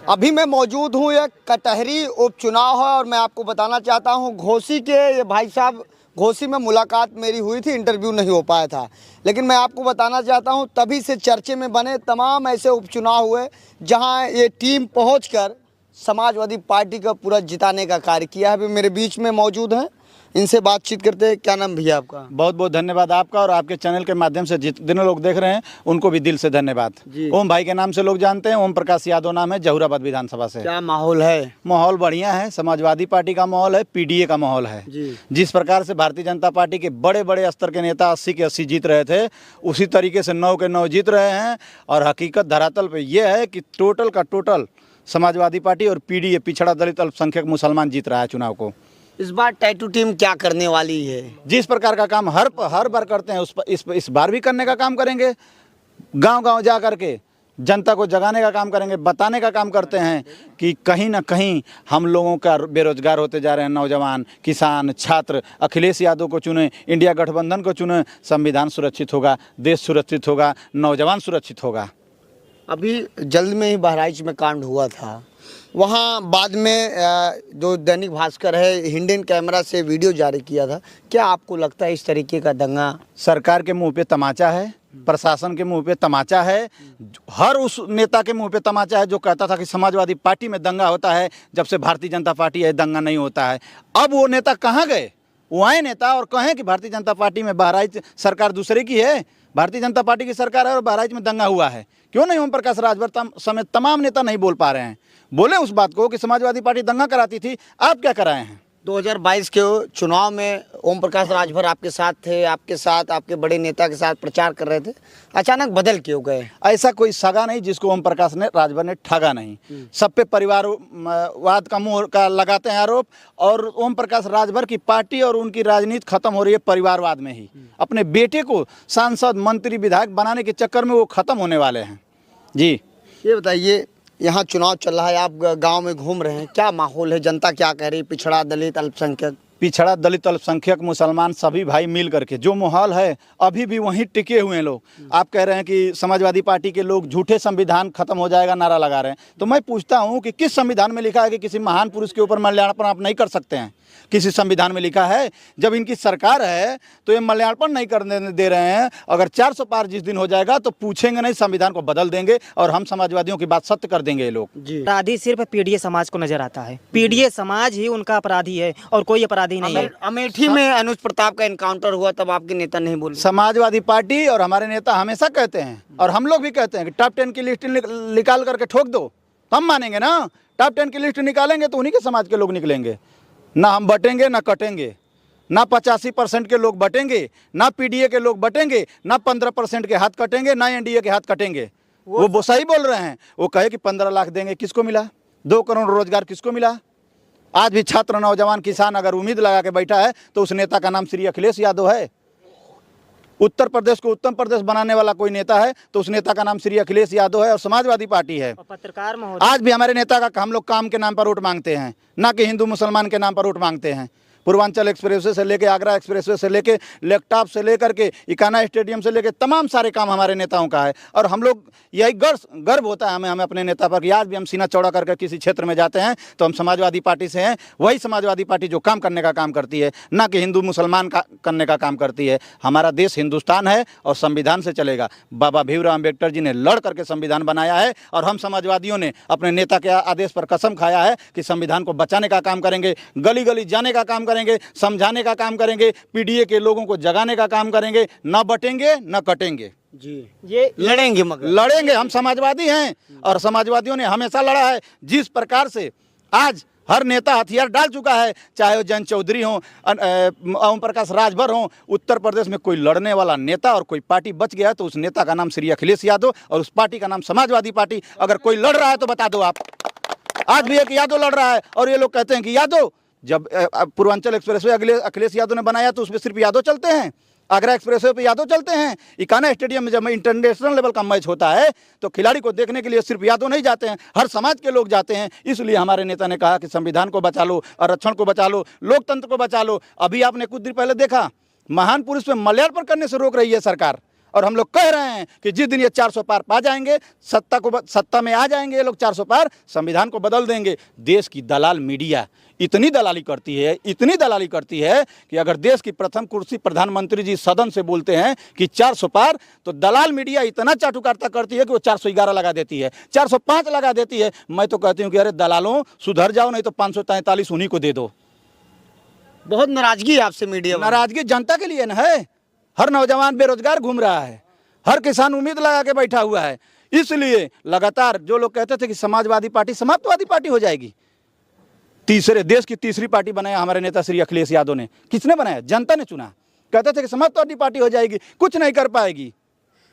अभी मैं मौजूद हूँ, एक कटहरी उपचुनाव है और मैं आपको बताना चाहता हूँ घोसी के ये भाई साहब, घोसी में मुलाकात मेरी हुई थी, इंटरव्यू नहीं हो पाया था, लेकिन मैं आपको बताना चाहता हूँ तभी से चर्चे में बने तमाम ऐसे उपचुनाव हुए जहाँ ये टीम पहुँचकर समाजवादी पार्टी का पूरा जिताने का कार्य किया है। अभी मेरे बीच में मौजूद हैं, इनसे बातचीत करते हैं। क्या नाम भैया आपका? बहुत बहुत धन्यवाद आपका और आपके चैनल के माध्यम से जितने लोग देख रहे हैं उनको भी दिल से धन्यवाद। ओम भाई के नाम से लोग जानते हैं, ओम प्रकाश यादव नाम है, जहूराबाद विधानसभा से। क्या माहौल है? माहौल बढ़िया है, समाजवादी पार्टी का माहौल है, पीडीए का माहौल है। जिस प्रकार से भारतीय जनता पार्टी के बड़े बड़े स्तर के नेता 80 के 80 जीत रहे थे, उसी तरीके से 9 के 9 जीत रहे हैं। और हकीकत धरातल पर यह है कि टोटल का टोटल समाजवादी पार्टी और पीडीए पिछड़ा दलित अल्पसंख्यक मुसलमान जीत रहा है चुनाव को। इस बार टैटू टीम क्या करने वाली है? जिस प्रकार का काम हर बार करते हैं इस बार भी करने का काम करेंगे। गांव-गांव जा करके जनता को जगाने का काम करेंगे, बताने का काम करते हैं कि कहीं ना कहीं हम लोगों का बेरोजगार होते जा रहे हैं नौजवान, किसान, छात्र। अखिलेश यादव को चुने, इंडिया गठबंधन को चुने, संविधान सुरक्षित होगा, देश सुरक्षित होगा, नौजवान सुरक्षित होगा। अभी जल्द में ही बहराइच में कांड हुआ था, वहाँ बाद में जो दैनिक भास्कर है हिडन कैमरा से वीडियो जारी किया था। क्या आपको लगता है इस तरीके का दंगा सरकार के मुंह पे तमाचा है, प्रशासन के मुंह पे तमाचा है, हर उस नेता के मुंह पे तमाचा है जो कहता था कि समाजवादी पार्टी में दंगा होता है, जब से भारतीय जनता पार्टी है दंगा नहीं होता है। अब वो नेता कहाँ गए? वो आए नेता और कहें कि भारतीय जनता पार्टी में बहराइच सरकार दूसरे की है, भारतीय जनता पार्टी की सरकार है और बहराइच में दंगा हुआ है। क्यों नहीं ओम प्रकाश राजभर समेत तमाम नेता नहीं बोल पा रहे हैं? बोले उस बात को कि समाजवादी पार्टी दंगा कराती थी, आप क्या कराए हैं? 2022 के चुनाव में ओम प्रकाश राजभर आपके साथ थे, आपके साथ आपके बड़े नेता के साथ प्रचार कर रहे थे, अचानक बदल क्यों गए? ऐसा कोई सगा नहीं जिसको ओम प्रकाश ने राजभर ने ठगा नहीं। सब पे परिवारवाद का मुंह का लगाते हैं आरोप, और ओम प्रकाश राजभर की पार्टी और उनकी राजनीति खत्म हो रही है परिवारवाद में ही। अपने बेटे को सांसद, मंत्री, विधायक बनाने के चक्कर में वो खत्म होने वाले हैं। जी ये बताइए, यहाँ चुनाव चल रहा है, आप गांव में घूम रहे हैं, क्या माहौल है? जनता क्या कह रही है? पिछड़ा दलित अल्पसंख्यक, पिछड़ा दलित अल्पसंख्यक मुसलमान सभी भाई मिल करके जो माहौल है अभी भी वहीं टिके हुए हैं लोग। आप कह रहे हैं कि समाजवादी पार्टी के लोग झूठे संविधान खत्म हो जाएगा नारा लगा रहे हैं, तो मैं पूछता हूं कि किस संविधान में लिखा है कि किसी महान पुरुष के ऊपर माल्यार्पण आप नहीं कर सकते हैं? किसी संविधान में लिखा है? जब इनकी सरकार है तो ये माल्यार्पण नहीं करने दे रहे हैं। अगर 400 पार जिस दिन हो जाएगा तो पूछेंगे नहीं, संविधान को बदल देंगे और हम समाजवादियों की बात सत्य कर देंगे ये लोग। अपराधी सिर्फ पीडीए समाज को नजर आता है, पीडीए समाज ही उनका अपराधी है और कोई अपराधी नहीं है। अमेठी में अनुज प्रताप का एनकाउंटर हुआ, तब आपके नेता नहीं बोले? समाजवादी पार्टी और हमारे नेता हमेशा कहते हैं और हम लोग भी कहते हैं कि टॉप 10 की लिस्ट निकाल करके ठोक दो तो हम मानेंगे ना। टॉप 10 की लिस्ट निकालेंगे तो उन्हीं के समाज के लोग निकलेंगे। ना हम बटेंगे ना कटेंगे, ना 85% के लोग बटेंगे, ना पीडीए के लोग बटेंगे, ना 15% के हाथ कटेंगे, ना एनडीए के हाथ कटेंगे। वो सही बोल रहे हैं। वो कहे कि 15 लाख देंगे, किसको मिला? 2 करोड़ रोजगार किसको मिला? आज भी छात्र, नौजवान, किसान अगर उम्मीद लगा के बैठा है तो उस नेता का नाम श्री अखिलेश यादव है। उत्तर प्रदेश को उत्तम प्रदेश बनाने वाला कोई नेता है तो उस नेता का नाम श्री अखिलेश यादव है और समाजवादी पार्टी है। पत्रकार आज भी हमारे नेता का हम लोग काम के नाम पर वोट मांगते हैं, ना कि हिंदू मुसलमान के नाम पर वोट मांगते हैं। पूर्वांचल एक्सप्रेसवे से लेके आगरा एक्सप्रेसवे से लेके लैपटॉप से लेकर के इकाना स्टेडियम से लेके तमाम सारे काम हमारे नेताओं का है। और हम लोग यही गर्व होता है हमें अपने नेता पर कि आज भी हम सीना चौड़ा करके किसी क्षेत्र में जाते हैं तो हम समाजवादी पार्टी से हैं। वही समाजवादी पार्टी जो काम करने का काम करती है, ना कि हिंदू मुसलमान का करने का काम करती है। हमारा देश हिंदुस्तान है और संविधान से चलेगा। बाबा भीमराव अम्बेडकर जी ने लड़ करके संविधान बनाया है और हम समाजवादियों ने अपने नेता के आदेश पर कसम खाया है कि संविधान को बचाने का काम करेंगे, गली गली जाने का काम करेंगे, समझाने का काम करेंगे, पीडीए के लोगों को जगाने का काम करेंगे। ना बटेंगे ना कटेंगे जी, ये लड़ेंगे, मगर लड़ेंगे। हम समाजवादी हैं और समाजवादियों ने हमेशा लड़ा है। जिस प्रकार से आज हर नेता हथियार डाल चुका है, चाहे वो जयंत चौधरी हो, ओम प्रकाश राजभर हो, उत्तर प्रदेश में कोई लड़ने वाला नेता और कोई पार्टी बच गया है तो उस नेता का नाम श्री अखिलेश यादव और उस पार्टी का नाम समाजवादी पार्टी। अगर कोई लड़ रहा है तो बता दो आप। आज भी एक यादव लड़ रहा है और ये लोग कहते हैं कि यादव। जब पूर्वांचल एक्सप्रेसवे अखिलेश यादव ने बनाया तो उसमें सिर्फ यादव चलते हैं। आगरा एक्सप्रेसवे पे यादव चलते हैं। इकाना स्टेडियम में जब इंटरनेशनल लेवल का मैच होता है तो खिलाड़ी को देखने के लिए सिर्फ यादव नहीं जाते हैं, हर समाज के लोग जाते हैं। इसलिए हमारे नेता ने कहा कि संविधान को बचा लो, आरक्षण को बचा लो, लोकतंत्र को बचा लो। अभी आपने कुछ देर पहले देखा महान पुरुष पे माल्यार्पण करने से रोक रही है सरकार और हम लोग कह रहे हैं कि जिस दिन ये 400 पार पा जाएंगे, सत्ता में आ जाएंगे ये लोग 400 पार, संविधान को बदल देंगे। देश की दलाल मीडिया इतनी दलाली करती है कि अगर देश की प्रथम कुर्सी प्रधानमंत्री जी सदन से बोलते हैं कि 400 पार, तो दलाल मीडिया इतना चाटुकारिता करती है कि वो 411 लगा देती है, 405 लगा देती है। मैं तो कहती हूँ कि अरे दलालों सुधर जाओ, नहीं तो 543 उन्हीं को दे दो। बहुत नाराजगी है आपसे मीडिया में। नाराजगी जनता के लिए ना है। हर नौजवान बेरोजगार घूम रहा है, हर किसान उम्मीद लगा के बैठा हुआ है। इसलिए लगातार जो लोग कहते थे कि समाजवादी पार्टी समाप्तवादी पार्टी हो जाएगी, देश की तीसरी पार्टी बनाया हमारे नेता श्री अखिलेश यादव ने। किसने बनाया? जनता ने चुना। कहते थे कि समाजवादी पार्टी हो जाएगी, कुछ नहीं कर पाएगी,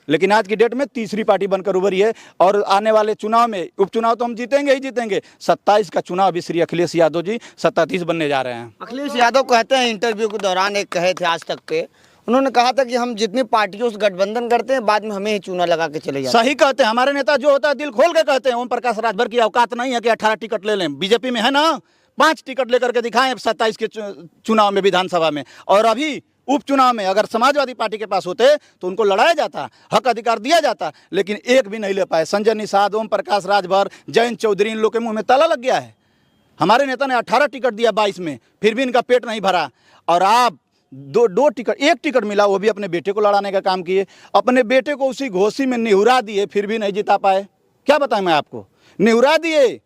लेकिन आज की डेट में तीसरी पार्टी बनकर उभरी है। और आने वाले चुनाव में, उपचुनाव तो हम जीतेंगे ही जीतेंगे, 27 का चुनाव भी श्री अखिलेश यादव जी 27 बनने जा रहे हैं। अखिलेश यादव कहते हैं, इंटरव्यू के दौरान एक कहे थे आज तक के, उन्होंने कहा था कि हम जितनी पार्टियों से गठबंधन करते हैं बाद में हमें ही चूना लगा के चले जाते हैं। सही कहते हैं हमारे नेता, जो होता है दिल खोल के कहते हैं। ओम प्रकाश राजभर की औकात नहीं है कि 18 टिकट ले लें। बीजेपी में है ना, 5 टिकट लेकर के दिखाएं 27 के चुनाव में, विधानसभा में। और अभी उपचुनाव में अगर समाजवादी पार्टी के पास होते तो उनको लड़ाया जाता, हक अधिकार दिया जाता, लेकिन एक भी नहीं ले पाए। संजय निषाद, ओम प्रकाश राजभर, जयंत चौधरी, इन लोग के मुंह में ताला लग गया है। हमारे नेता ने 18 टिकट दिया 22 में, फिर भी इनका पेट नहीं भरा। और आप दो टिकट, एक टिकट मिला, वो भी अपने बेटे को लड़ाने का काम किए। अपने बेटे को उसी घोसी में निहुरा दिए, फिर भी नहीं जिता पाए। क्या बताएं मैं आपको, निहुरा दिए,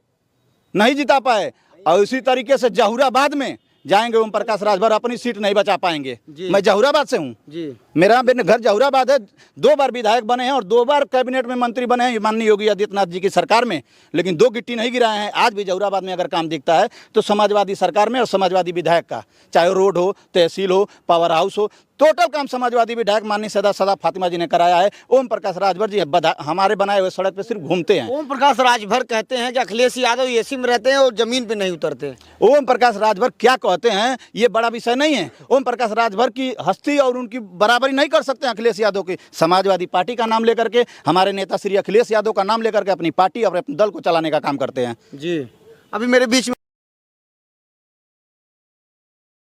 नहीं जिता पाए। और इसी तरीके से जहुराबाद में जाएंगे ओम प्रकाश राजभर, अपनी सीट नहीं बचा पाएंगे। मैं जहुराबाद से हूँ जी, मेरा घर जहुराबाद है। 2 बार विधायक बने हैं और 2 बार कैबिनेट में मंत्री बने हैं माननीय योगी आदित्यनाथ जी की सरकार में, लेकिन 2 गिट्टी नहीं गिराए हैं। आज भी जहुराबाद में अगर काम दिखता है तो समाजवादी सरकार में और समाजवादी विधायक का, चाहे रोड हो, तहसील हो, पावर हाउस हो, टोटल काम समाजवादी विधायक माननीय सदा फातिमा जी ने कराया है। ओम प्रकाश राजभर जी हमारे बनाए हुए सड़क पे सिर्फ घूमते हैं। ओम प्रकाश राजभर कहते हैं कि अखिलेश यादव एसी में रहते हैं और जमीन पे नहीं उतरते। ओम प्रकाश राजभर क्या कहते हैं ये बड़ा विषय नहीं है। ओम प्रकाश राजभर की हस्ती और उनकी बराबरी नहीं कर सकते अखिलेश यादव की। समाजवादी पार्टी का नाम लेकर के, हमारे नेता श्री अखिलेश यादव का नाम लेकर के अपनी पार्टी और अपने दल को चलाने का काम करते हैं। जी, अभी मेरे बीच में